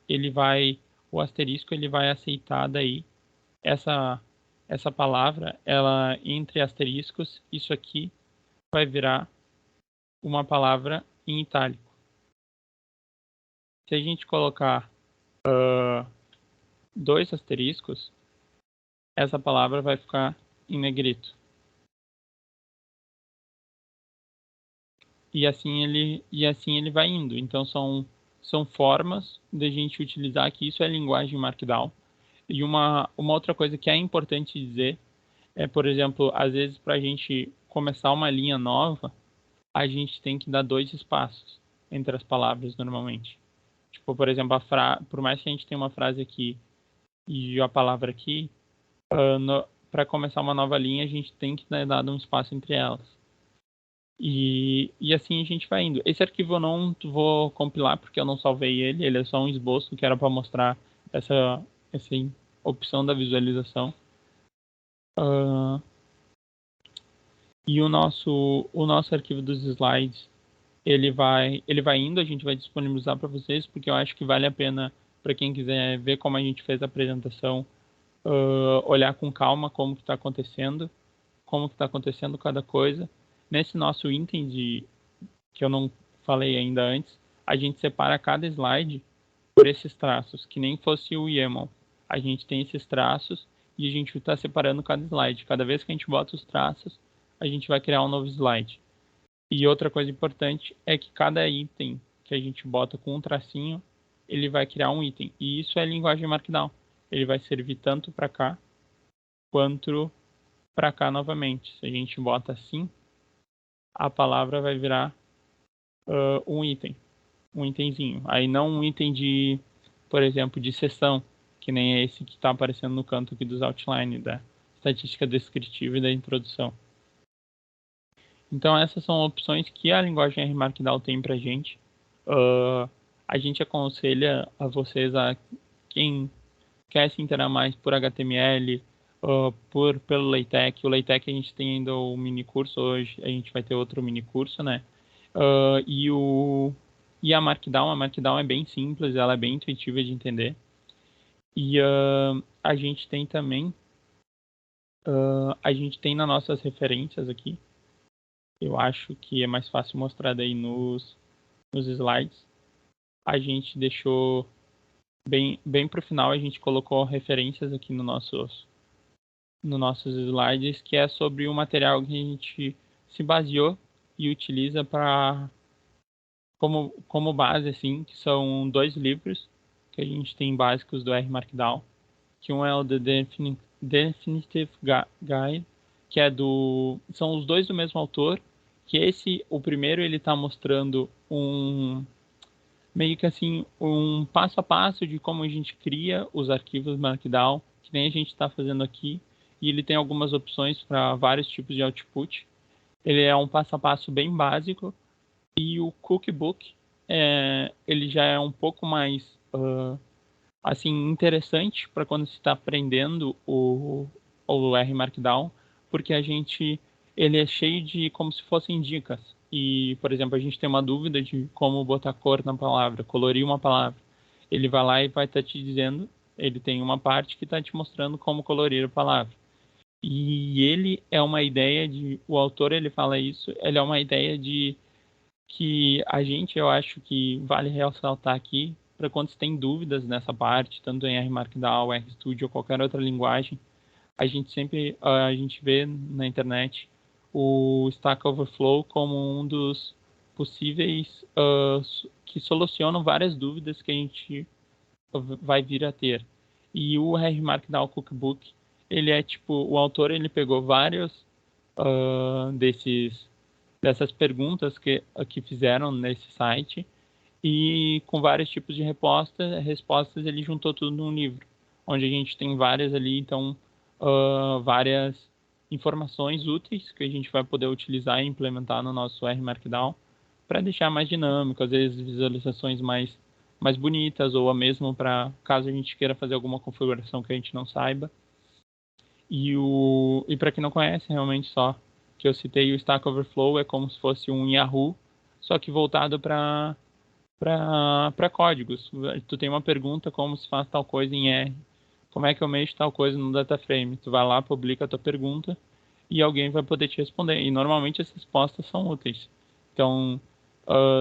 o asterisco ele vai aceitar daí essa palavra, ela entre asteriscos, isso aqui vai virar uma palavra em itálico. Se a gente colocar 2 asteriscos, essa palavra vai ficar em negrito. E assim ele vai indo. Então são formas de a gente utilizar que isso é linguagem Markdown. E uma outra coisa que é importante dizer é, por exemplo, às vezes para a gente começar uma linha nova, a gente tem que dar 2 espaços entre as palavras normalmente. Tipo, por exemplo, por mais que a gente tenha uma frase aqui e a palavra aqui, para começar uma nova linha, a gente tem que dar um espaço entre elas. E assim a gente vai indo. Esse arquivo eu não vou compilar porque eu não salvei ele é só um esboço que era para mostrar essa opção da visualização. E o nosso arquivo dos slides, ele vai indo, a gente vai disponibilizar para vocês, porque eu acho que vale a pena para quem quiser ver como a gente fez a apresentação, olhar com calma como que está acontecendo cada coisa. Nesse nosso item que eu não falei ainda antes, a gente separa cada slide por esses traços, que nem fosse o YAML. A gente tem esses traços e a gente está separando cada slide. Cada vez que a gente bota os traços, a gente vai criar um novo slide. E outra coisa importante é que cada item que a gente bota com um tracinho, ele vai criar um item. E isso é linguagem Markdown. Ele vai servir tanto para cá quanto para cá novamente. Se a gente bota assim, a palavra vai virar um itemzinho. Aí não um item de, por exemplo, de seção, que nem é esse que está aparecendo no canto aqui dos outline, da estatística descritiva e da introdução. Então essas são opções que a linguagem R Markdown tem pra gente. A gente aconselha a vocês, a quem quer se inteirar mais por HTML, pelo LaTeX. O LaTeX a gente tem ainda o mini curso hoje, a gente vai ter outro mini curso, né? E a Markdown é bem simples, ela é bem intuitiva de entender. E a gente tem também, nas nossas referências aqui, eu acho que é mais fácil mostrar daí nos slides. A gente deixou bem para o final, a gente colocou referências aqui nos nossos slides, que é sobre o material que a gente se baseou e utiliza como base, assim, que são 2 livros que a gente tem básicos do R Markdown, que um é o The Definitive Guide, que são os 2 do mesmo autor, que o primeiro ele está mostrando meio que assim, um passo a passo de como a gente cria os arquivos Markdown, que nem a gente está fazendo aqui, e ele tem algumas opções para vários tipos de output. Ele é um passo a passo bem básico, e o Cookbook, ele já é um pouco mais assim, interessante para quando se está aprendendo o R Markdown, porque ele é cheio de como se fossem dicas. E, por exemplo, a gente tem uma dúvida de como botar cor na palavra, colorir uma palavra. Ele vai lá e vai estar te dizendo, ele tem uma parte que está te mostrando como colorir a palavra. E ele é uma ideia o autor ele fala isso, ele é uma ideia de que eu acho que vale ressaltar aqui, para quando você tem dúvidas nessa parte, tanto em R Markdown, RStudio ou qualquer outra linguagem, a gente vê na internet o Stack Overflow como um dos possíveis que solucionam várias dúvidas que a gente vai vir a ter. E o R Markdown Cookbook, ele é tipo, o autor ele pegou vários dessas perguntas que fizeram nesse site e com vários tipos de respostas ele juntou tudo num livro, onde a gente tem várias ali, então várias informações úteis que a gente vai poder utilizar e implementar no nosso R Markdown para deixar mais dinâmico, às vezes visualizações mais bonitas, ou mesmo para caso a gente queira fazer alguma configuração que a gente não saiba. E para quem não conhece, realmente só que eu citei, o Stack Overflow é como se fosse um Yahoo, só que voltado para códigos. Tu tem uma pergunta, como se faz tal coisa em R, como é que eu mexo tal coisa no DataFrame? Tu vai lá, publica a tua pergunta e alguém vai poder te responder. E normalmente as respostas são úteis. Então,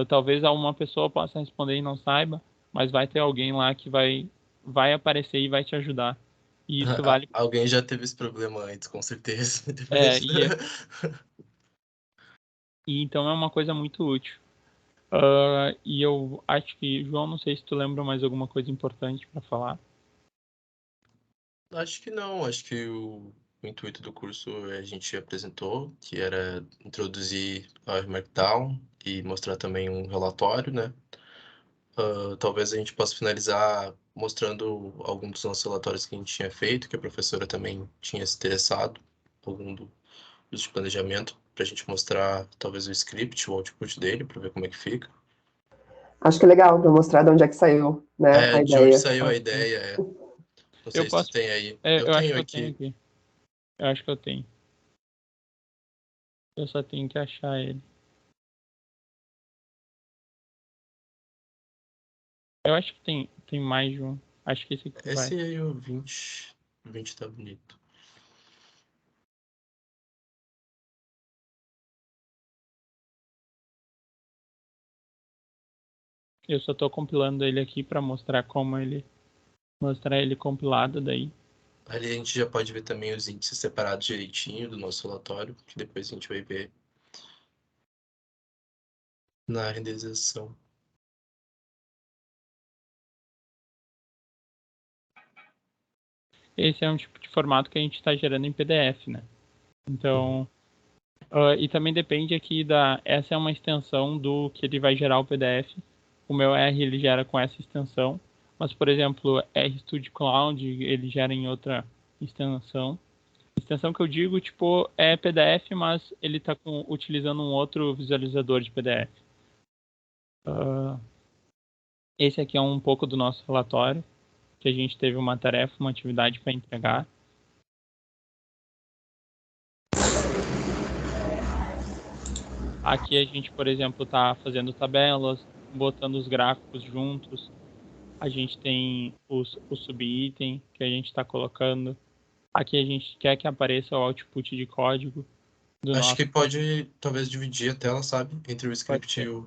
talvez uma pessoa possa responder e não saiba, mas vai ter alguém lá que vai aparecer e vai te ajudar. E isso vale. Alguém já teve esse problema antes, com certeza. É, e então é uma coisa muito útil. E eu acho que, João, não sei se tu lembra mais alguma coisa importante para falar. Acho que não, acho que o intuito do curso a gente apresentou, que era introduzir a Markdown e mostrar também um relatório, né? Talvez a gente possa finalizar mostrando algum dos nossos relatórios que a gente tinha feito, que a professora também tinha se interessado, algum dos de planejamento, para a gente mostrar talvez o script, o output dele, para ver como é que fica. Acho que é legal para mostrar de onde é que saiu, né, a De onde ideia. saiu a ideia, Não sei Eu se tu posso. tem aí. Eu Eu acho tenho que eu tenho aqui. aqui. Eu acho que eu tenho. Eu só tenho que achar ele. Eu acho que tem mais de um. Acho que esse aqui vai. Esse aí, o 20. O 20 tá bonito. Eu só tô compilando ele aqui para mostrar mostrar ele compilado daí. Ali a gente já pode ver também os índices separados direitinho do nosso relatório, que depois a gente vai ver na renderização. Esse é um tipo de formato que a gente está gerando em PDF, né? Então, e também depende aqui essa é uma extensão do que ele vai gerar o PDF. O meu R ele gera com essa extensão, mas por exemplo, RStudio Cloud ele gera em outra extensão. Extensão que eu digo, tipo, é PDF, mas ele está utilizando um outro visualizador de PDF. Esse aqui é um pouco do nosso relatório, que a gente teve uma tarefa, uma atividade para entregar. Aqui a gente, por exemplo, está fazendo tabelas, botando os gráficos juntos. A gente tem o subitem que a gente está colocando. Aqui a gente quer que apareça o output de código do Acho nosso. que pode, talvez, dividir a tela, sabe? Entre o Pode script e ser. o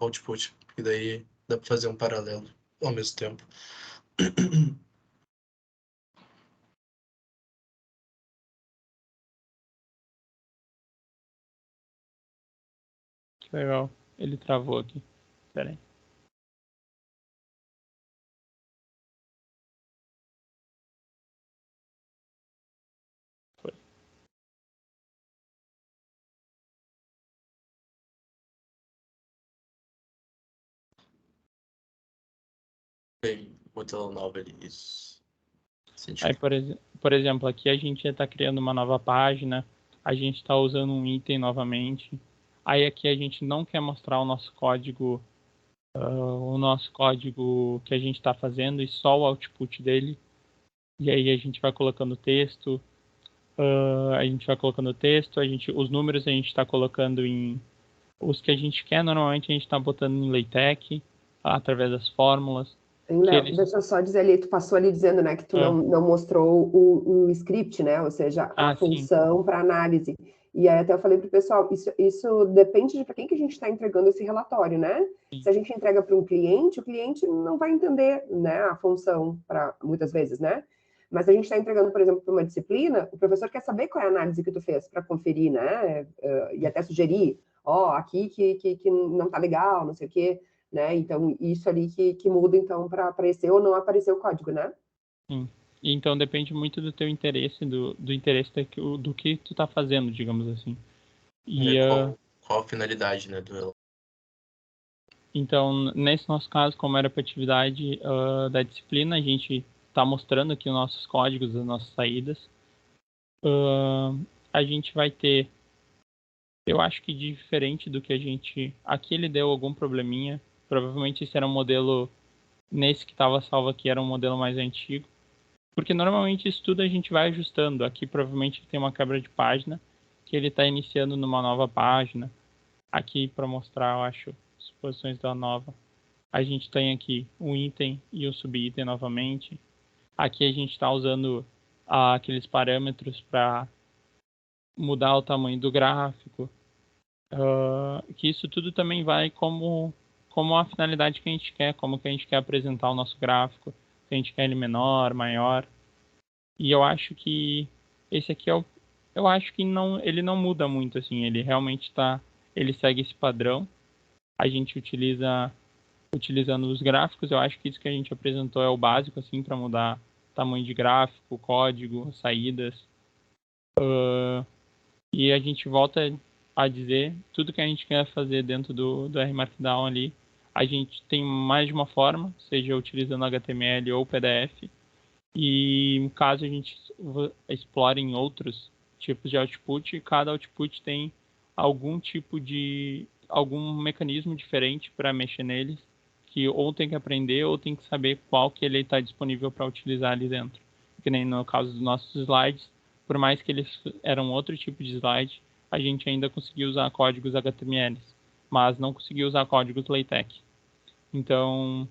output, porque daí dá para fazer um paralelo ao mesmo tempo. Que legal. Ele travou aqui. Espera aí. Foi. Tem modelo novo ali, isso. Aí, por exemplo, aqui a gente já está criando uma nova página. A gente está usando um item novamente. Aí aqui a gente não quer mostrar o nosso código que a gente está fazendo e só o output dele. E aí a gente vai colocando texto, os números a gente está colocando em os que a gente quer, normalmente a gente está botando em LaTeX, através das fórmulas. Léo, deixa eu só dizer ali, tu passou ali dizendo, né, que tu não mostrou o script, né, ou seja, a função para análise. E aí até eu falei para o pessoal, isso depende de para quem que a gente está entregando esse relatório, né? Sim. Se a gente entrega para um cliente, o cliente não vai entender, né, a função para muitas vezes, né? Mas se a gente está entregando, por exemplo, para uma disciplina, o professor quer saber qual é a análise que tu fez para conferir, né? E até sugerir, aqui que não está legal, não sei o quê. Né? Então, isso ali que muda, então, para aparecer ou não aparecer o código, né? Sim. Então, depende muito do teu interesse, do interesse do que tu tá fazendo, digamos assim. E, qual a finalidade, né, Então, nesse nosso caso, como era para atividade da disciplina, a gente está mostrando aqui os nossos códigos, as nossas saídas. A gente vai ter Eu acho que diferente do que a gente... Aqui ele deu algum probleminha. Provavelmente esse era um modelo... Nesse que estava salvo aqui era um modelo mais antigo. Porque normalmente isso tudo a gente vai ajustando. Aqui provavelmente tem uma quebra de página, que ele está iniciando numa nova página. Aqui para mostrar, eu acho, as posições da nova. A gente tem aqui um item e um subitem novamente. Aqui a gente está usando aqueles parâmetros para mudar o tamanho do gráfico. Que isso tudo também vai como a finalidade que a gente quer, como que a gente quer apresentar o nosso gráfico. Se a gente quer ele menor, maior. E eu acho que esse aqui eu acho que ele não muda muito, assim. Ele realmente ele segue esse padrão. A gente utilizando os gráficos. Eu acho que isso que a gente apresentou é o básico, assim, para mudar tamanho de gráfico, código, saídas. E a gente volta a dizer, tudo que a gente quer fazer dentro do R Markdown ali, a gente tem mais de uma forma, seja utilizando HTML ou PDF. E caso a gente explore em outros tipos de output, cada output tem algum mecanismo diferente para mexer neles, que ou tem que aprender ou tem que saber qual que ele está disponível para utilizar ali dentro. Que nem no caso dos nossos slides, por mais que eles eram outro tipo de slide, a gente ainda conseguia usar códigos HTML, mas não conseguia usar códigos LaTeX. Então,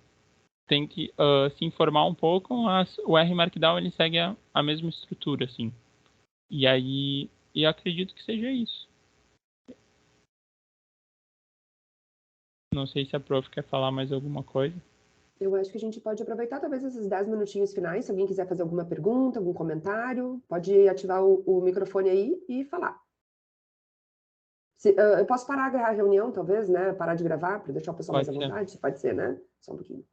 tem que se informar um pouco, mas o R Markdown ele segue a mesma estrutura, assim. E aí, eu acredito que seja isso. Não sei se a prof quer falar mais alguma coisa. Eu acho que a gente pode aproveitar talvez esses 10 minutinhos finais, se alguém quiser fazer alguma pergunta, algum comentário, pode ativar o microfone aí e falar. Eu posso parar a reunião, talvez, né? Parar de gravar, para deixar o pessoal mais à Pode ser. vontade? Pode ser, né? Só um pouquinho.